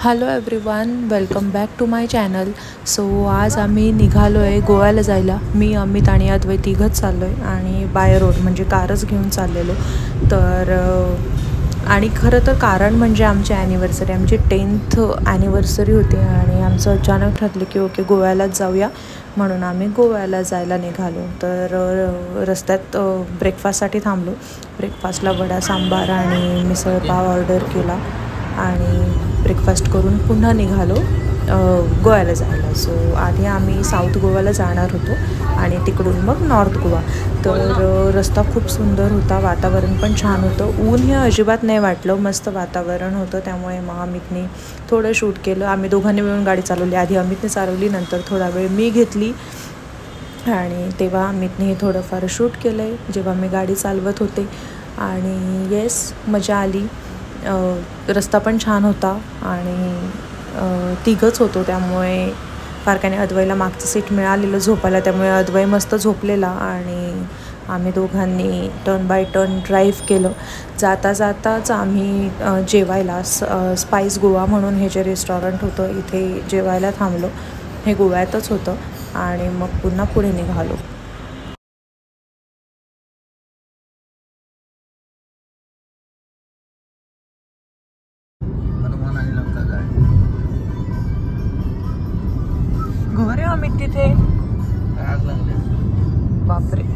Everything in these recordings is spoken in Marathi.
Hello everyone, welcome back to my channel. So आज आम्ही निघालो आहे गोव्याला जायला. मी, अमित आणि अद्वै तिघंच चाललो आहे आणि बाय रोड म्हणजे कारच घेऊन चाललेलो. तर आणि खरं तर कारण म्हणजे आमची ॲनिव्हर्सरी, आमची 10th ॲनिव्हर्सरी होती आणि आमचं अचानक ठरलं की ओके गोव्यालाच जाऊया, म्हणून आम्ही गोव्याला जायला निघालो. तर रस्त्यात ब्रेकफास्टसाठी थांबलो. ब्रेकफास्टला वडा सांबार आणि मिसळपाव ऑर्डर केला आणि ब्रेकफास्ट करून पुन्हा निघालो गोव्याला जायला. सो आधी आम्ही साऊथ गोव्याला जाणार होतो आणि तिकडून मग नॉर्थ गोवा. तर रस्ता खूप सुंदर होता, वातावरण पण छान होतं. ऊन हे अजिबात नाही वाटलं, मस्त वातावरण होतं. त्यामुळे मग अमितने थोडं शूट केलं. आम्ही दोघांनी मिळून गाडी चालवली. आधी अमितने चालवली, नंतर थोडा वेळ मी घेतली आणि तेव्हा अमितने हे थोडंफार शूट केलं आहे जेव्हा मी गाडी चालवत होते. आणि येस, मजा आली. रस्ता पण छान होता आणि तिघंच होतो, त्यामुळे फार काही नाही. अद्वैला मागचं सीट मिळालेलं झोपायला, त्यामुळे अद्वै मस्त झोपलेला आणि आम्ही दोघांनी टर्न बाय टर्न ड्राईव्ह केलं. जाता जाताच आम्ही जेवायला स्पाइस गोवा म्हणून हे जे रेस्टॉरंट होतं इथे जेवायला थांबलो. हे गोव्यातच होतं आणि मग पुन्हा पुढे निघालो. घर आहे अमित तिथे. बापरे.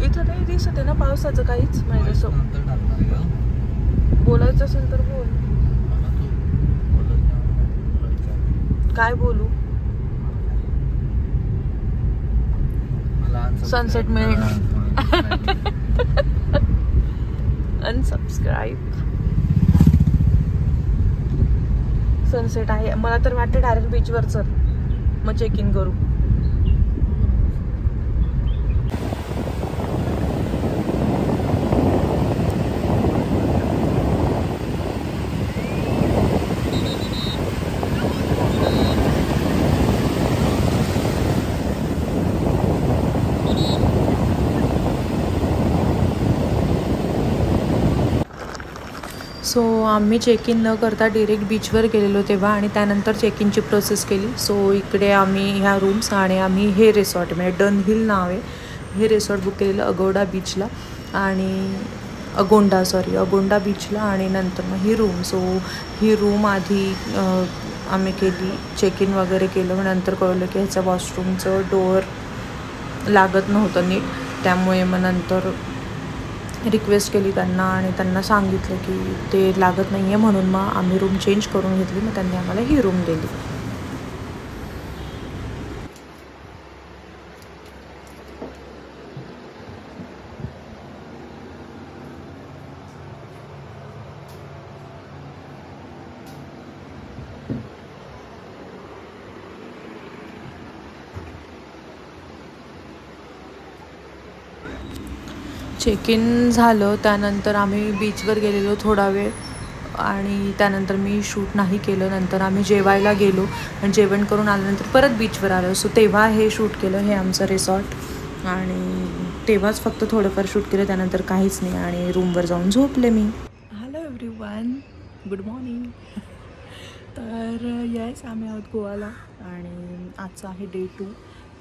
इथं नाही दिसत आहे ना पावसाचं काहीच. बोलायचं असेल तर बोल. काय बोलू? सनसेट मिळणार. अनसबस्क्राईब. सनसेट आहे. मला तर वाटतं डायरेक्ट बीचवर चल, मग चेक इन करू. सो आम्ही चेक इन न करता डिरेक्ट बीचवर गेलेलो तेव्हा आणि त्यानंतर चेक इनची प्रोसेस केली. सो इकडे आम्ही ह्या रूम्स आणि आम्ही हे रिसॉर्ट म्हणजे डन हिल नाव आहे, हे रिसॉर्ट बुक केलेलं अगोंडा बीचला आणि अगोंडा बीचला आणि नंतर मग ही रूम. सो ही रूम आधी आम्ही केली, चेक इन वगैरे केलं. नंतर कळलं की ह्याचं वॉशरूमचं डोअर लागत नव्हतं नीट, त्यामुळे मग नंतर रिक्वेस्ट केली त्यांना आणि त्यांना सांगितलं की ते लागत नाही आहे, म्हणून मग आम्ही रूम चेंज करून घेतली. मग त्यांनी आम्हाला ही रूम दिली. चेक इन झालं, त्यानंतर आम्ही बीचवर गेलेलो थोडा वेळ आणि त्यानंतर मी शूट नाही केलं. नंतर आम्ही जेवायला गेलो आणि जेवण करून आल्यानंतर परत बीचवर आलो. सो तेव्हा हे शूट केलं. हे आमचं रिसॉर्ट आणि तेव्हाच फक्त थोडंफार शूट केलं, त्यानंतर काहीच नाही आणि रूमवर जाऊन झोपले मी. Hello everyone, good morning. तर येस, आम्ही आहोत गोवाला आणि आजचा आहे डे 2.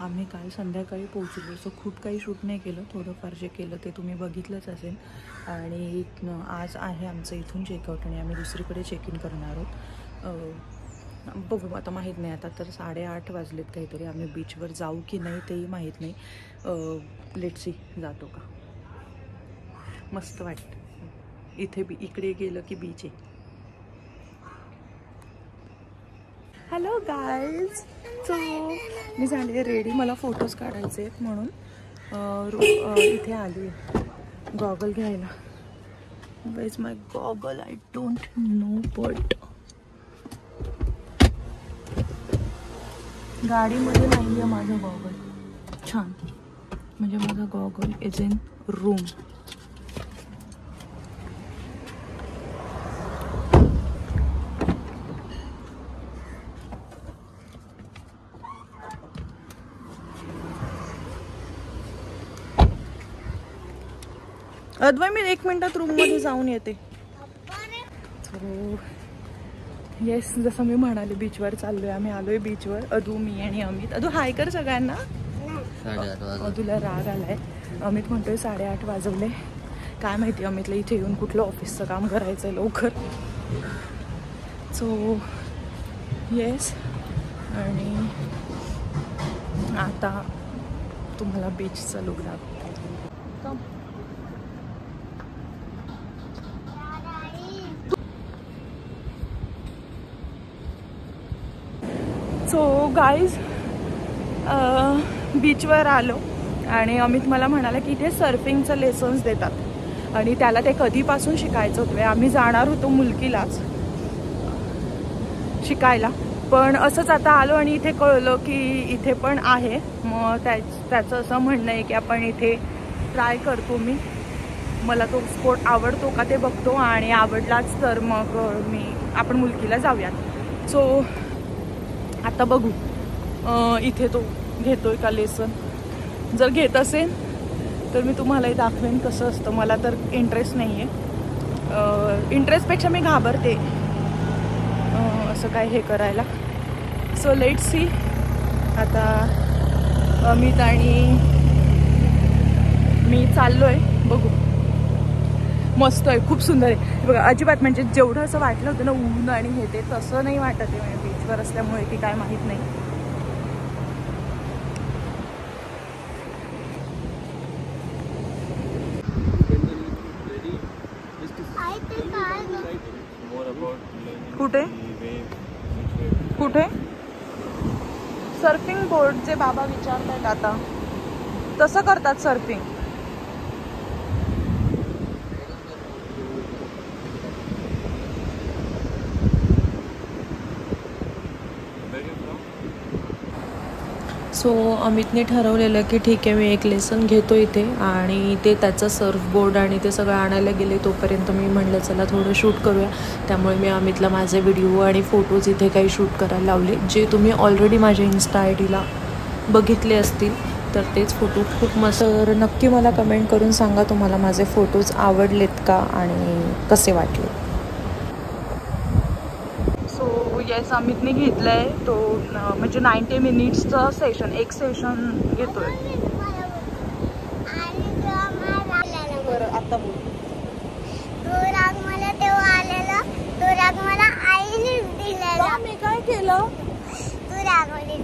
आम्ही काल संध्याकाळी पोहोचलो. सो खूप काही शूट नाही केलं, थोडंफार जे केलं ते तुम्ही बघितलंच असेल. आणि आज आहे आमचं इथून चेकआउट आणि आम्ही दुसरीकडे चेक इन करणार आहोत. बघू आता, माहीत नाही. आता तर 8:30 वाजलेत काहीतरी. आम्ही बीचवर जाऊ की नाही तेही माहीत नाही. लेट्स सी जातो का. मस्त वाटतं इथे इकडे गेलं की बीच आहे. Hello guys. सो मी झाले रेडी. मला फोटोज काढायचे आहेत म्हणून इथे आली आहे गॉगल घ्यायला. Where is my goggle? I don't know but गाडीमध्ये नाही आहे माझा गॉगल. छान, म्हणजे माझा गॉगल इज इन रूम. अद्वय मी 1 मिनिटात रूम मध्ये जाऊन येते. येस, जसं मी म्हणाले बीचवर चाललोय आम्ही. आलोय बीचवर. अदू, मी आणि अमित. अदू हाय कर सगळ्यांना. अदूला राग आलाय. अमित म्हणतोय 8:30 वाजवले. काय माहिती अमितला इथे येऊन कुठलं ऑफिसचं काम करायचंय लवकर. सो येस, आणि आता तुम्हाला बीचचा लुक दाखवते. सो गाईज, बीचवर आलो आणि अमित मला म्हणाला की इथे सर्फिंगचं लेसन्स देतात आणि त्याला ते कधीपासून शिकायचं होतं. आम्ही जाणार होतो मुलकीलाच शिकायला, पण असंच आता आलो आणि इथे कळलं की इथे पण आहे. मग त्याचं असं म्हणणं आहे की आपण इथे ट्राय करतो. मला तो स्पोर्ट आवडतो का ते बघतो आणि आवडलाच तर मग आपण मुलकीला जाऊयात. सो आता बघू इथे तो घेतोय का लेसन. जर घेत असेल तर मी तुम्हालाही दाखवेन कसं असतं. मला तर इंटरेस्ट नाही आहे. इंटरेस्टपेक्षा मी घाबरते असं काय हे करायला. So let's see. आता अमित आणि मी चाललो आहे. बघू. मस्त आहे, खूप सुंदर आहे बघा. अजिबात म्हणजे जेवढं असं वाटलं होतं ना ऊन आणि हे ते तसं नाही वाटत आहे. म्हणजे बीचवर असल्यामुळे की काय माहीत नाही. कुठे कुठे सर्फिंग बोर्डचे बाबा विचारतायत आता. तसं करतात सर्फिंग. सो अमितने ठरवलेलं की ठीक आहे मी एक लेसन घेतो इथे आणि ते त्याचं सर्फ बोर्ड आणि ते सगळं आणायला गेले. तोपर्यंत मी म्हणलं चला थोडं शूट करूया. त्यामुळे मी अमितला माझे व्हिडिओ आणि फोटोज इथे काही शूट करायला लावले, जे तुम्ही ऑलरेडी माझ्या इन्स्टा ID बघितले असतील. तर तेच फोटो खूप मस्त. तर नक्की मला कमेंट करून सांगा तुम्हाला माझे फोटोज आवडलेत का आणि कसे वाटले. येस, अमितने घेतलाय तो म्हणजे 90 मिनिट्सचं सेशन. एक सेशन घेतोय. बरं आता बोल. तो राग मला तेव्हा आलेला, तो राग मला आईने दिलेला. मी काय केलं? तू रागवली.